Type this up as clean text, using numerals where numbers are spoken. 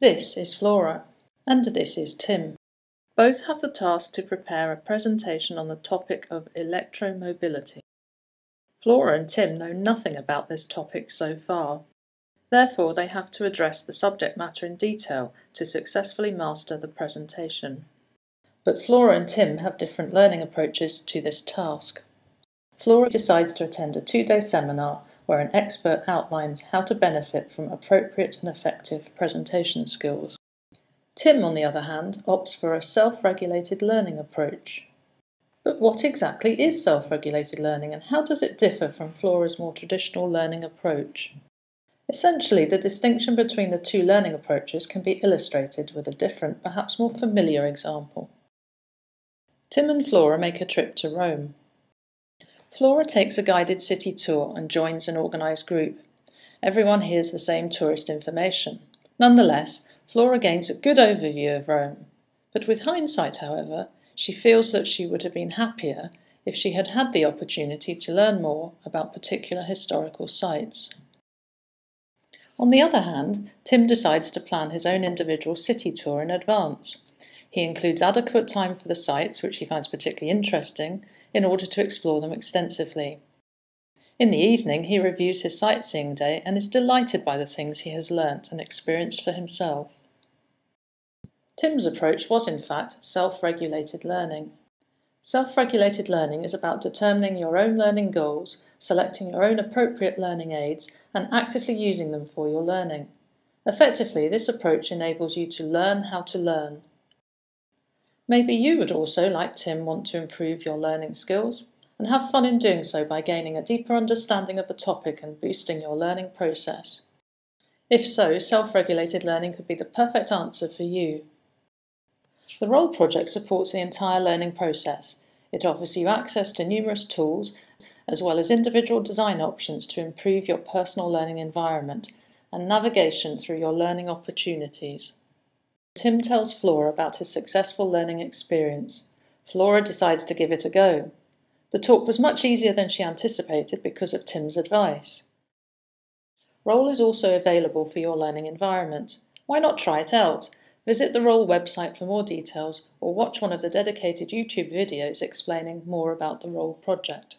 This is Flora, and this is Tim. Both have the task to prepare a presentation on the topic of electromobility. Flora and Tim know nothing about this topic so far. Therefore, they have to address the subject matter in detail to successfully master the presentation. But Flora and Tim have different learning approaches to this task. Flora decides to attend a 2-day seminar where an expert outlines how to benefit from appropriate and effective presentation skills. Tim, on the other hand, opts for a self-regulated learning approach. But what exactly is self-regulated learning, and how does it differ from Flora's more traditional learning approach? Essentially, the distinction between the two learning approaches can be illustrated with a different, perhaps more familiar example. Tim and Flora make a trip to Rome. Flora takes a guided city tour and joins an organised group. Everyone hears the same tourist information. Nonetheless, Flora gains a good overview of Rome. But with hindsight, however, she feels that she would have been happier if she had had the opportunity to learn more about particular historical sites. On the other hand, Tim decides to plan his own individual city tour in advance. He includes adequate time for the sites, which he finds particularly interesting, in order to explore them extensively. In the evening, he reviews his sightseeing day and is delighted by the things he has learnt and experienced for himself. Tim's approach was, in fact, self-regulated learning. Self-regulated learning is about determining your own learning goals, selecting your own appropriate learning aids, and actively using them for your learning. Effectively, this approach enables you to learn how to learn. Maybe you would also, like Tim, want to improve your learning skills and have fun in doing so by gaining a deeper understanding of a topic and boosting your learning process. If so, self-regulated learning could be the perfect answer for you. The Role project supports the entire learning process. It offers you access to numerous tools, as well as individual design options to improve your personal learning environment and navigation through your learning opportunities. Tim tells Flora about his successful learning experience. Flora decides to give it a go. The talk was much easier than she anticipated because of Tim's advice. Role is also available for your learning environment. Why not try it out? Visit the Role website for more details or watch one of the dedicated YouTube videos explaining more about the Role project.